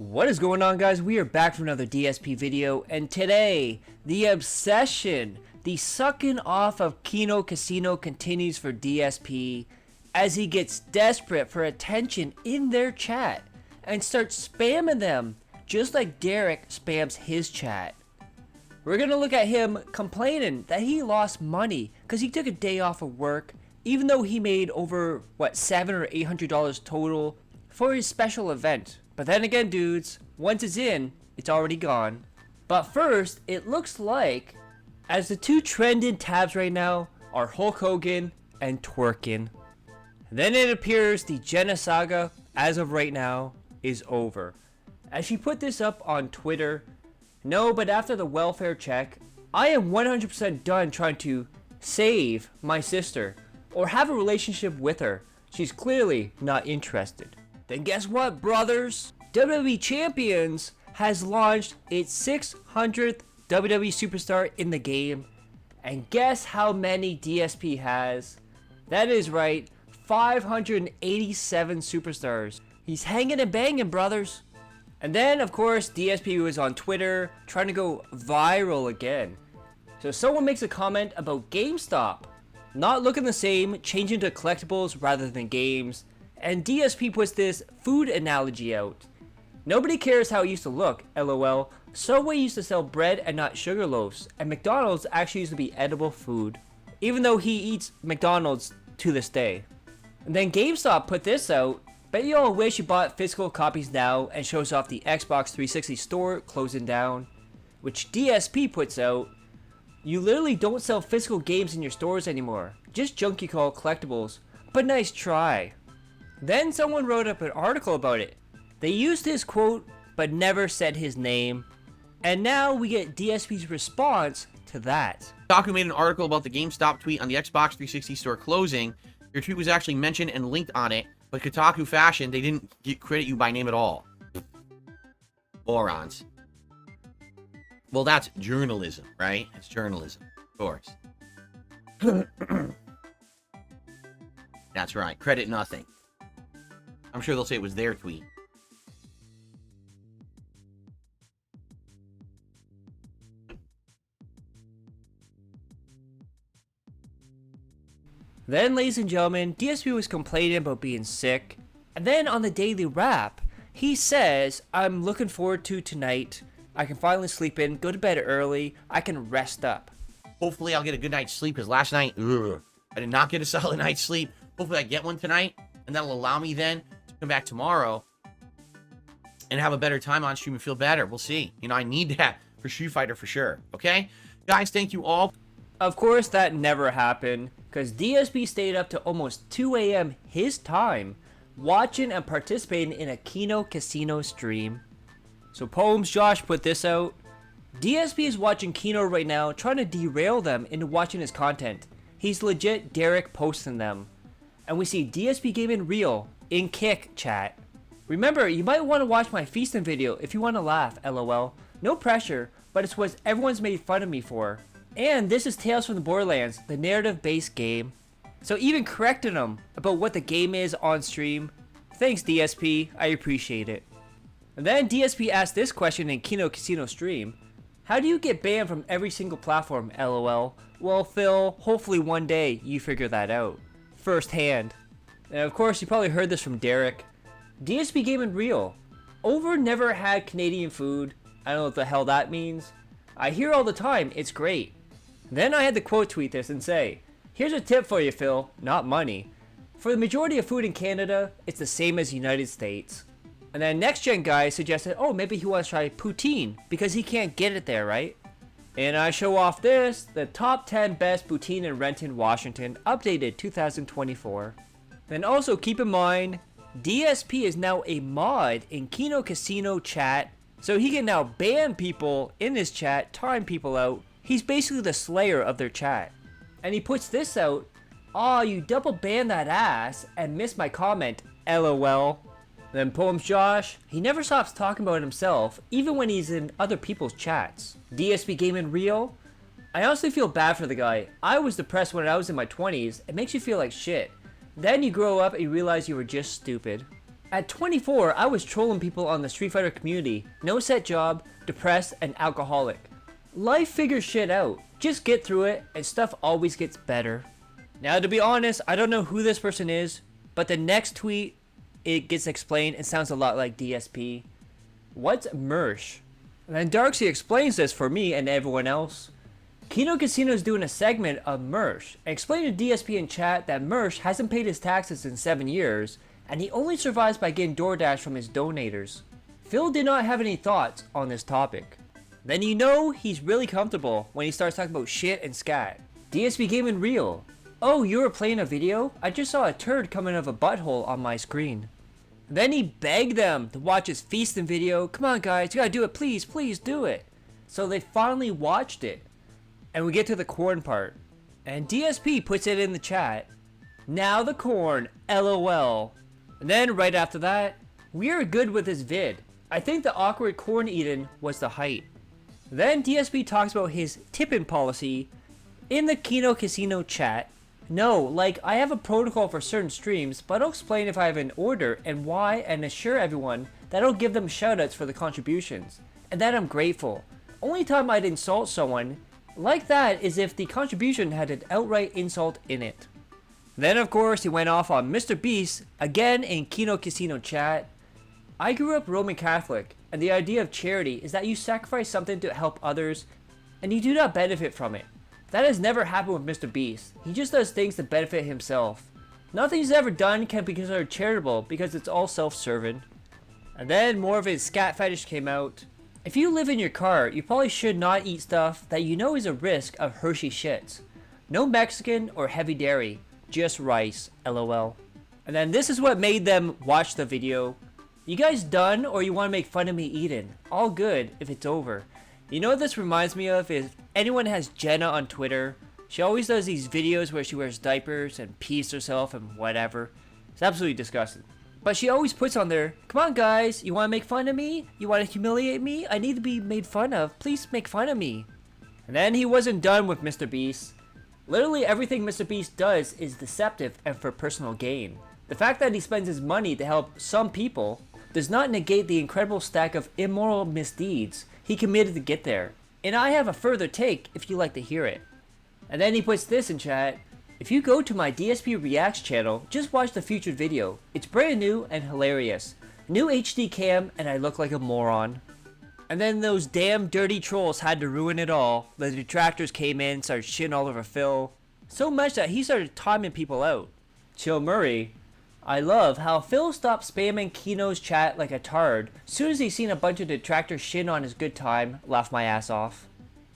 What is going on, guys? We are back for another DSP video, and today the obsession, the sucking off of Kino Casino continues for DSP as he gets desperate for attention in their chat and starts spamming them just like Derich spams his chat. We're gonna look at him complaining that he lost money because he took a day off of work, even though he made over $700 or $800 total for his special event. But then again, dudes, once it's in, it's already gone. But first, it looks like, as the two trending tabs right now are Hulk Hogan and twerking. Then it appears the Jenna saga, as of right now, is over. As she put this up on Twitter, no, but after the welfare check, I am 100% done trying to save my sister or have a relationship with her. She's clearly not interested. Then guess what, brothers? WWE Champions has launched its 600th WWE superstar in the game. And guess how many DSP has? That is right, 587 superstars. He's hanging and banging, brothers. And then, of course, DSP was on Twitter trying to go viral again. So someone makes a comment about GameStop not looking the same, changing to collectibles rather than games. And DSP puts this food analogy out. Nobody cares how it used to look, lol. Subway used to sell bread and not sugar loaves, and McDonald's actually used to be edible food, even though he eats McDonald's to this day. And then GameStop put this out. Bet you all wish you bought physical copies now, and shows off the Xbox 360 store closing down. Which DSP puts out, you literally don't sell physical games in your stores anymore, just junk you call collectibles, but nice try. Then someone wrote up an article about it. They used his quote, but never said his name. And now we get DSP's response to that. Kotaku made an article about the GameStop tweet on the Xbox 360 store closing. Your tweet was actually mentioned and linked on it, but Kotaku fashion, they didn't credit you by name at all. Morons. Well, that's journalism, right? It's journalism, of course. That's right. Credit nothing. I'm sure they'll say it was their tweet. Then, ladies and gentlemen, DSP was complaining about being sick. And then on the daily wrap, he says, I'm looking forward to tonight. I can finally sleep in, go to bed early, I can rest up. Hopefully I'll get a good night's sleep, because last night, I did not get a solid night's sleep. Hopefully I get one tonight, and that'll allow me then to come back tomorrow and have a better time on stream and feel better. We'll see. You know, I need that for Street Fighter for sure. Okay? Guys, thank you all. Of course, that never happened, because DSP stayed up to almost 2 a.m. his time, watching and participating in a Kino Casino stream. So Poems Josh put this out. DSP is watching Kino right now, trying to derail them into watching his content. He's legit Derich posting them. And we see DSP Gaming Real in Kick chat. Remember, you might want to watch my feasting video if you want to laugh, lol. No pressure, but it's what everyone's made fun of me for. And this is Tales from the Borderlands, the narrative-based game. So even correcting him about what the game is on stream. Thanks, DSP. I appreciate it. And then DSP asked this question in Kino Casino stream. How do you get banned from every single platform, lol? Well, Phil, hopefully one day you figure that out. Firsthand. And of course, you probably heard this from Derich. DSP Gaming Real. Over never had Canadian food. I don't know what the hell that means. I hear all the time, it's great. Then I had to quote tweet this and say, here's a tip for you, Phil, not money. For the majority of food in Canada, it's the same as the United States. And then Next Gen guy suggested, oh, maybe he wants to try poutine because he can't get it there, right? And I show off this, the top 10 best poutine in Renton, Washington, updated 2024. Then also keep in mind, DSP is now a mod in Kino Casino chat, so he can now ban people in his chat, time people out. He's basically the slayer of their chat. And he puts this out, aw, you double banned that ass and missed my comment, lol. Then Poems Josh, he never stops talking about himself, even when he's in other people's chats. DSP Gaming Real, I honestly feel bad for the guy. I was depressed when I was in my 20s, it makes you feel like shit. Then you grow up and you realize you were just stupid. At 24, I was trolling people on the Street Fighter community. No set job, depressed, and alcoholic. Life figures shit out. Just get through it, and stuff always gets better. Now, to be honest, I don't know who this person is, but the next tweet, it gets explained and sounds a lot like DSP. What's Mersh? And then Darksy explains this for me and everyone else. Kino Casino is doing a segment of Mersh, and explained to DSP in chat that Mersh hasn't paid his taxes in 7 years, and he only survives by getting DoorDash from his donators. Phil did not have any thoughts on this topic. Then you know he's really comfortable when he starts talking about shit and scat. DSP Gaming Real. Oh, you were playing a video? I just saw a turd coming out of a butthole on my screen. Then he begged them to watch his feasting video. Come on guys, you gotta do it, please, please do it. So they finally watched it. And we get to the corn part. And DSP puts it in the chat. Now the corn, LOL. And then right after that, we are good with this vid. I think the awkward corn eating was the height. Then DSP talks about his tipping policy in the Kino Casino chat. No, like I have a protocol for certain streams, but I'll explain if I have an order and why, and assure everyone that I'll give them shoutouts for the contributions. And that I'm grateful. Only time I'd insult someone like that is if the contribution had an outright insult in it. Then of course he went off on Mr. Beast, again in Kino Casino chat. I grew up Roman Catholic, and the idea of charity is that you sacrifice something to help others, and you do not benefit from it. That has never happened with Mr. Beast. He just does things to benefit himself. Nothing he's ever done can be considered charitable because it's all self-serving. And then more of his scat fetish came out. If you live in your car, you probably should not eat stuff that you know is a risk of Hershey shits. No Mexican or heavy dairy, just rice, LOL. And then this is what made them watch the video. You guys done, or you want to make fun of me eating? All good if it's over. You know what this reminds me of? If anyone has Jenna on Twitter, she always does these videos where she wears diapers and pees herself and whatever. It's absolutely disgusting. But she always puts on there, come on guys, you want to make fun of me? You want to humiliate me? I need to be made fun of. Please make fun of me. And then he wasn't done with Mr. Beast. Literally everything Mr. Beast does is deceptive and for personal gain. The fact that he spends his money to help some people does not negate the incredible stack of immoral misdeeds he committed to get there. And I have a further take if you like to hear it. And then he puts this in chat. If you go to my DSP Reacts channel, just watch the featured video. It's brand new and hilarious. New HD cam and I look like a moron. And then those damn dirty trolls had to ruin it all. The detractors came in, started shitting all over Phil. So much that he started timing people out. Chill Murray. I love how Phil stopped spamming Kino's chat like a tard. Soon as he seen a bunch of detractors shitting on his good time, laughed my ass off.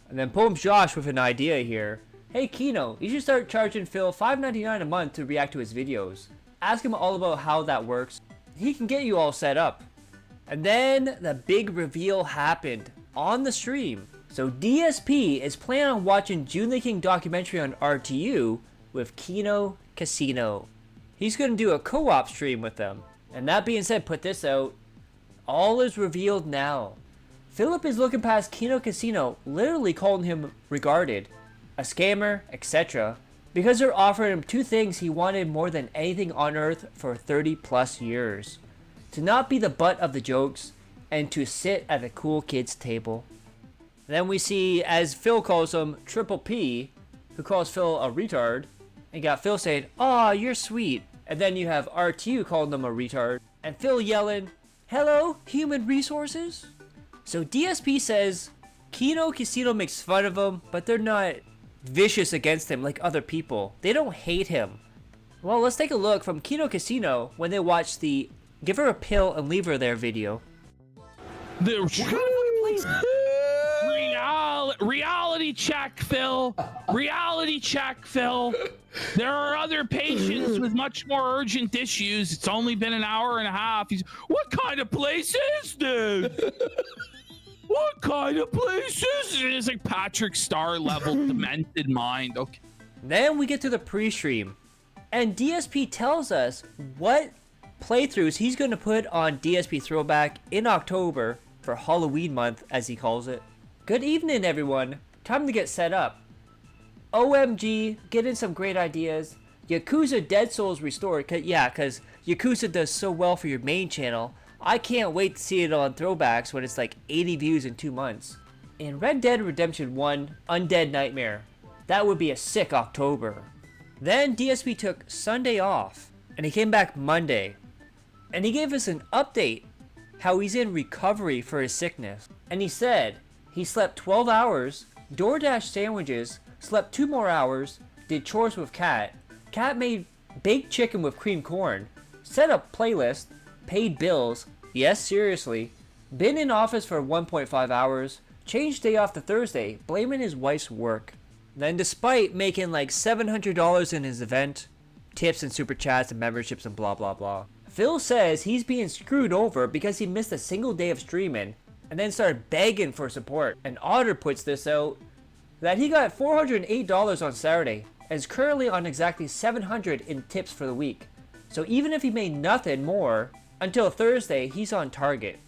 And then Poems Josh with an idea here. Hey Kino, you should start charging Phil $5.99 a month to react to his videos. Ask him all about how that works. He can get you all set up. And then the big reveal happened on the stream. So DSP is planning on watching June the King documentary on RTU with Kino Casino. He's going to do a co-op stream with them. And that being said, put this out. All is revealed now. Philip is looking past Kino Casino, literally calling him regarded, a scammer, etc. because they're offering him two things he wanted more than anything on earth for 30 plus years. To not be the butt of the jokes, and to sit at the cool kids table. Then we see, as Phil calls him, Triple P, who calls Phil a retard, and got Phil saying, "Aw, you're sweet." And then you have RTU calling them a retard, and Phil yelling, "Hello, human resources?" So DSP says, Kino Casino makes fun of him, but they're not vicious against him like other people. They don't hate him. Well, let's take a look from Kino Casino when they watch the Give Her a Pill and Leave Her There video. Reality check, Phil. Reality check, Phil. There are other patients with much more urgent issues. It's only been an hour and a half. What kind of place is this? What kind of place is it? It's like Patrick Star level demented mind. Okay. Then we get to the pre-stream, and DSP tells us what playthroughs he's going to put on DSP Throwback in October for Halloween month, as he calls it. Good evening, everyone. Time to get set up. OMG, get in some great ideas. Yakuza Dead Souls Restored, cause Yakuza does so well for your main channel. I can't wait to see it on Throwbacks when it's like 80 views in 2 months. In Red Dead Redemption 1 Undead Nightmare, that would be a sick October. Then DSP took Sunday off, and he came back Monday. And he gave us an update how he's in recovery for his sickness. And he said he slept 12 hours, DoorDash sandwiches, slept 2 more hours, did chores with Cat. Cat made baked chicken with cream corn, set up playlist, paid bills, yes seriously, been in office for 1.5 hours, changed day off to Thursday, blaming his wife's work. Then despite making like $700 in his event, tips and super chats and memberships and blah blah blah, Phil says he's being screwed over because he missed a single day of streaming and then started begging for support. And Otter puts this out that he got $408 on Saturday and is currently on exactly $700 in tips for the week. So even if he made nothing more until Thursday, he's on target.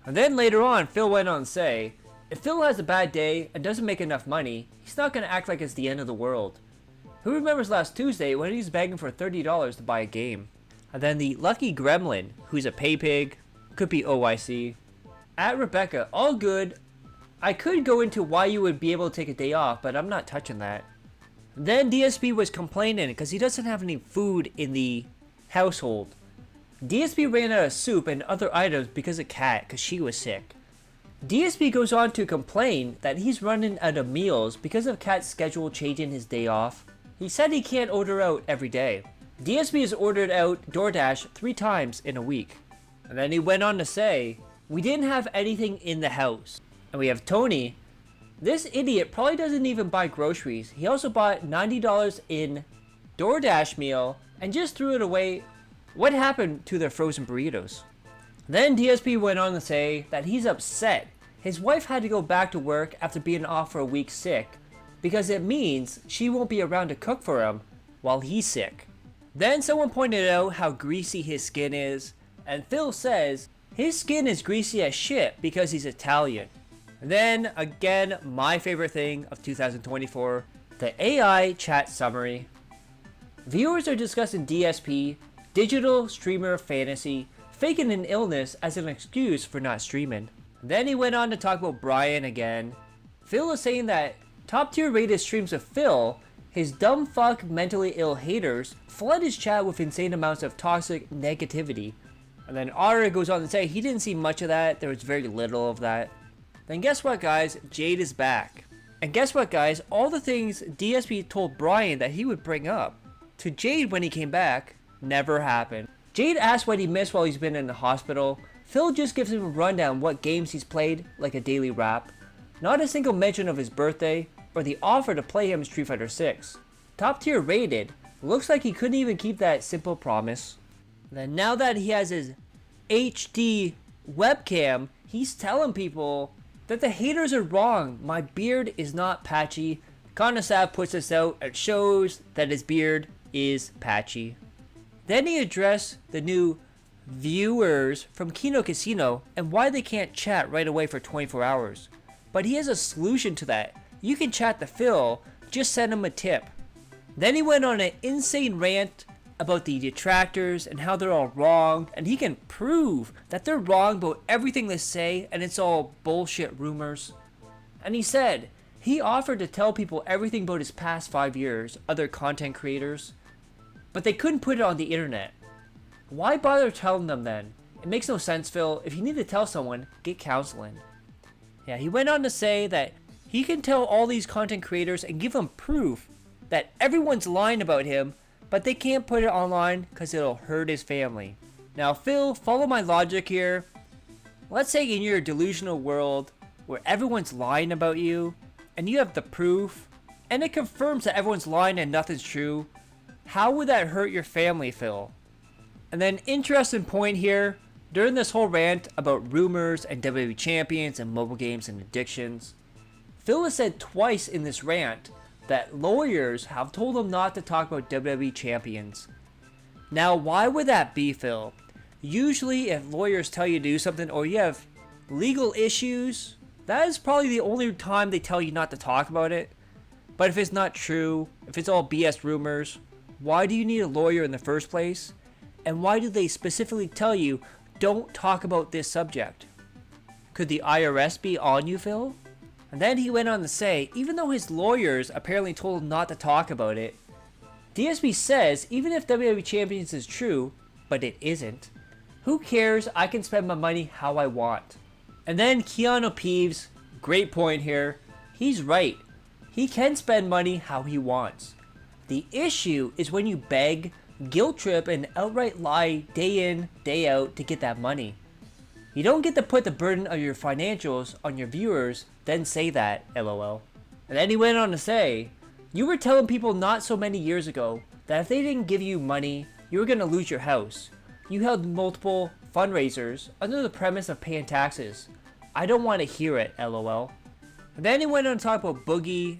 And then later on, Phil went on to say, if Phil has a bad day and doesn't make enough money, he's not going to act like it's the end of the world. Who remembers last Tuesday when he was begging for $30 to buy a game? And then the Lucky Gremlin, who's a pay pig, could be OYC. At Rebecca, all good. I could go into why you would be able to take a day off, but I'm not touching that. Then DSP was complaining because he doesn't have any food in the household. DSP ran out of soup and other items because of Cat, because she was sick. DSP goes on to complain that he's running out of meals because of Cat's schedule changing his day off. He said he can't order out every day. DSP has ordered out DoorDash 3 times in a week. And then he went on to say, we didn't have anything in the house. And we have Tony. This idiot probably doesn't even buy groceries. He also bought $90 in DoorDash meal and just threw it away. What happened to their frozen burritos? Then DSP went on to say that he's upset. His wife had to go back to work after being off for a week sick because it means she won't be around to cook for him while he's sick. Then someone pointed out how greasy his skin is, and Phil says his skin is greasy as shit because he's Italian. Then again, my favorite thing of 2024, the AI chat summary. Viewers are discussing DSP, digital streamer fantasy, faking an illness as an excuse for not streaming. Then he went on to talk about Brian again. Phil is saying that top tier rated streams of Phil, his dumb fuck mentally ill haters, flood his chat with insane amounts of toxic negativity. And then Otter goes on to say he didn't see much of that, there was very little of that. Then guess what guys, Jade is back. And guess what guys, all the things DSP told Brian that he would bring up to Jade when he came back, never happened. Jade asked what he missed while he's been in the hospital. Phil just gives him a rundown what games he's played, like a daily wrap. Not a single mention of his birthday, or the offer to play him Street Fighter 6. Top tier rated, looks like he couldn't even keep that simple promise. Then now that he has his HD webcam, he's telling people that the haters are wrong. My beard is not patchy. Konasav puts this out and shows that his beard is patchy. Then he addressed the new viewers from Kino Casino and why they can't chat right away for 24 hours. But he has a solution to that. You can chat to Phil, just send him a tip. Then he went on an insane rant about the detractors and how they're all wrong, and he can prove that they're wrong about everything they say and it's all bullshit rumors. And he said he offered to tell people everything about his past 5 years, other content creators, but they couldn't put it on the internet. Why bother telling them then? It makes no sense, Phil. If you need to tell someone, get counseling. Yeah, he went on to say that he can tell all these content creators and give them proof that everyone's lying about him, but they can't put it online because it'll hurt his family. Now, Phil, follow my logic here. Let's say in your delusional world where everyone's lying about you and you have the proof and it confirms that everyone's lying and nothing's true. How would that hurt your family, Phil? And then interesting point here, during this whole rant about rumors and WWE Champions and mobile games and addictions, Phil has said twice in this rant that lawyers have told him not to talk about WWE Champions. Now, why would that be, Phil? Usually, if lawyers tell you to do something or you have legal issues, that is probably the only time they tell you not to talk about it. But if it's not true, if it's all BS rumors, why do you need a lawyer in the first place? And why do they specifically tell you, don't talk about this subject? Could the IRS be on you, Phil? And then he went on to say, even though his lawyers apparently told him not to talk about it, DSP says even if WWE Champions is true, but it isn't, who cares? I can spend my money how I want. And then Keanu Peeves, great point here, he's right. He can spend money how he wants. The issue is when you beg, guilt trip, and outright lie day in, day out to get that money. You don't get to put the burden of your financials on your viewers, then say that, lol. And then he went on to say, you were telling people not so many years ago that if they didn't give you money, you were going to lose your house. You held multiple fundraisers under the premise of paying taxes. I don't want to hear it, lol. And then he went on to talk about Boogie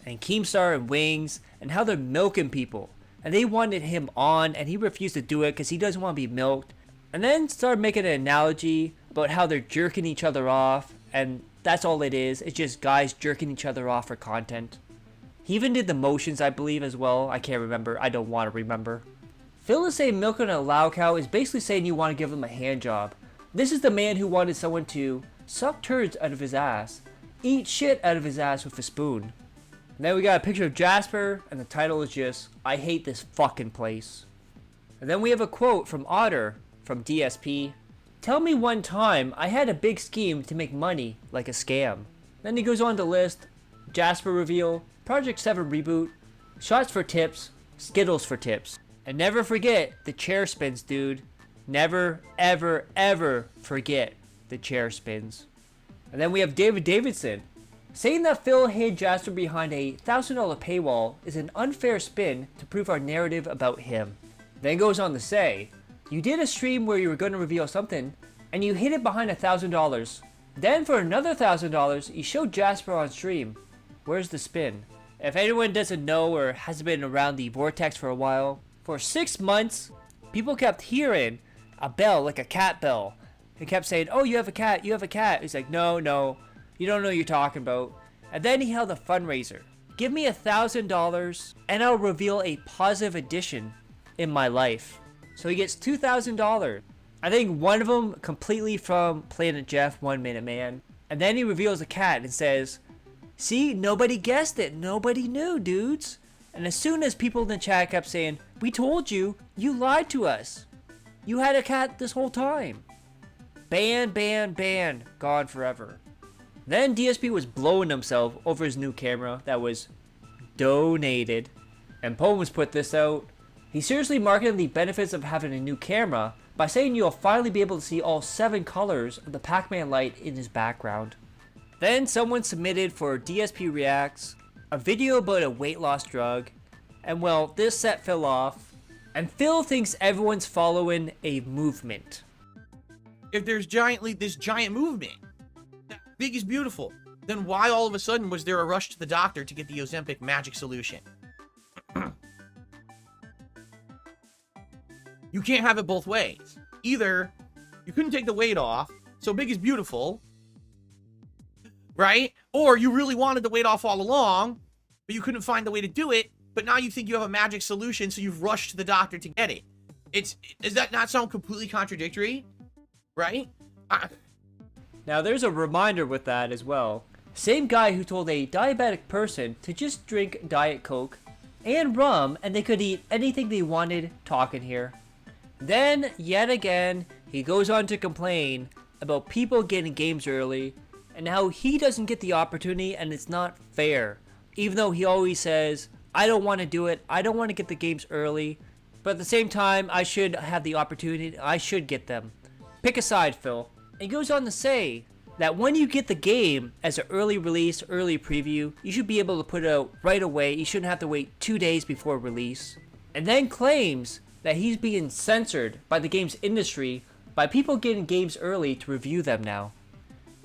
and Keemstar and Wings and how they're milking people. And they wanted him on and he refused to do it because he doesn't want to be milked. And then started making an analogy about how they're jerking each other off, and that's all it is. It's just guys jerking each other off for content. He even did the motions, I believe, as well. I can't remember. I don't want to remember. Phil is saying milking a LOLCOW is basically saying you want to give him a hand job. This is the man who wanted someone to suck turds out of his ass, eat shit out of his ass with a spoon. And then we got a picture of Jasper, and the title is just, I hate this fucking place. And then we have a quote from Otter, from DSP. Tell me one time I had a big scheme to make money like a scam. Then he goes on to list Jasper reveal, Project 7 reboot, shots for tips, Skittles for tips. And never forget the chair spins, dude. Never, ever, ever forget the chair spins. And then we have David Davidson. Saying that Phil hid Jasper behind a $1,000 paywall is an unfair spin to prove our narrative about him. Then goes on to say, you did a stream where you were going to reveal something, and you hid it behind $1,000. Then for another $1,000, you showed Jasper on stream. Where's the spin? If anyone doesn't know or hasn't been around the vortex for a while, for 6 months, people kept hearing a bell, like a cat bell. They kept saying, oh, you have a cat, you have a cat. He's like, no, you don't know what you're talking about. And then he held a fundraiser. Give me $1,000 and I'll reveal a positive addition in my life. So he gets $2,000. I think one of them completely from Planet Jeff, 1 Minute Man. And then he reveals a cat and says, see, nobody guessed it. Nobody knew, dudes. And as soon as people in the chat kept saying, we told you, you lied to us. You had a cat this whole time. Ban, gone forever. Then DSP was blowing himself over his new camera that was donated. And Poems put this out. He seriously marketed the benefits of having a new camera by saying you'll finally be able to see all 7 colors of the Pac-Man light in his background. Then someone submitted for DSP Reacts a video about a weight loss drug, and well, this set Phil off, and Phil thinks everyone's following a movement. If there's this giant movement, that big is beautiful, then why all of a sudden was there a rush to the doctor to get the Ozempic magic solution? You can't have it both ways. Either you couldn't take the weight off, so big is beautiful, right? Or you really wanted the weight off all along, but you couldn't find the way to do it, but now you think you have a magic solution, so you've rushed to the doctor to get it. Does that not sound completely contradictory? Right? Now there's a reminder with that as well. Same guy who told a diabetic person to just drink Diet Coke and rum and they could eat anything they wanted talking here. Then, yet again, he goes on to complain about people getting games early and how he doesn't get the opportunity and it's not fair. Even though he always says, I don't want to do it, I don't want to get the games early, but at the same time, I should have the opportunity, I should get them. Pick a side, Phil. And he goes on to say that when you get the game as an early release, early preview, you should be able to put it out right away. You shouldn't have to wait 2 days before release. And then claims that he's being censored by the games industry by people getting games early to review them now.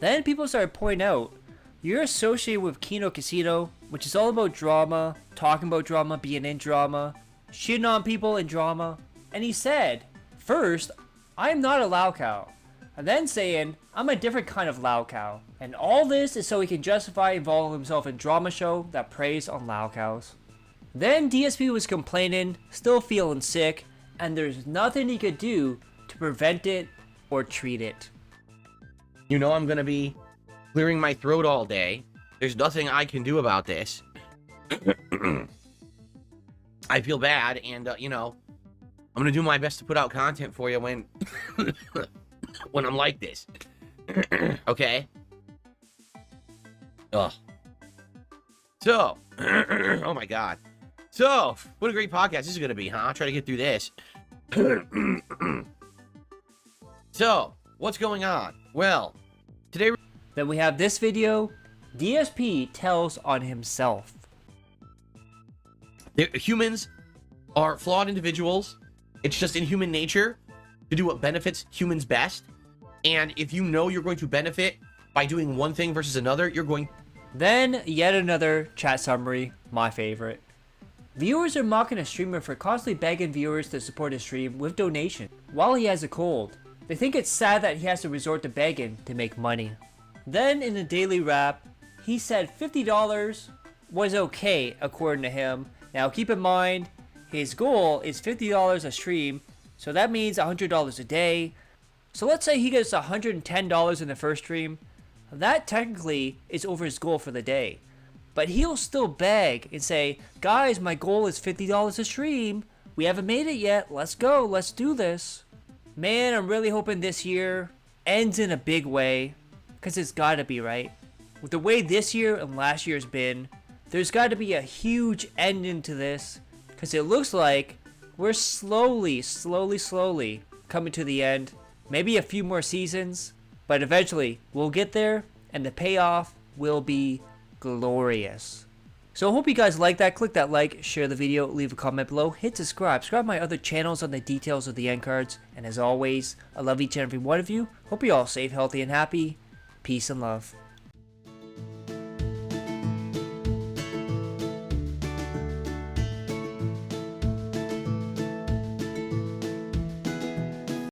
Then people started pointing out, you're associated with Kino Casino, which is all about drama, talking about drama, being in drama, shitting on people in drama. And he said, first, I'm not a LOLCOW. And then saying, I'm a different kind of LOLCOW. And all this is so he can justify involving himself in drama show that preys on LOLCOWs. Then DSP was complaining, still feeling sick, and there's nothing he could do to prevent it or treat it. You know I'm gonna be clearing my throat all day. There's nothing I can do about this. I feel bad, and you know, I'm gonna do my best to put out content for you when when I'm like this. Okay? Ugh. So, oh my god. So, what a great podcast this is gonna be, huh? I'll try to get through this. So, what's going on? Well, today... Then we have this video. DSP tells on himself. Humans are flawed individuals. It's just in human nature to do what benefits humans best. And if you know you're going to benefit by doing one thing versus another, you're going... Then, yet another chat summary, my favorite. Viewers are mocking a streamer for constantly begging viewers to support his stream with donation while he has a cold. They think it's sad that he has to resort to begging to make money. Then, in the daily wrap, he said $50 was okay according to him. Now keep in mind, his goal is $50 a stream, so that means $100 a day. So let's say he gets $110 in the first stream. That technically is over his goal for the day. But he'll still beg and say, guys, my goal is $50 a stream. We haven't made it yet. Let's go. Let's do this. Man, I'm really hoping this year ends in a big way. Because it's got to be, right? With the way this year and last year's been, there's got to be a huge ending to this. Because it looks like we're slowly coming to the end. Maybe a few more seasons. But eventually, we'll get there. And the payoff will be glorious. So I hope you guys like that. Click that like, share the video, leave a comment below, hit subscribe. Subscribe my other channels on the details of the end cards. And as always, I love each and every one of you. Hope you're all safe, healthy, and happy. Peace and love.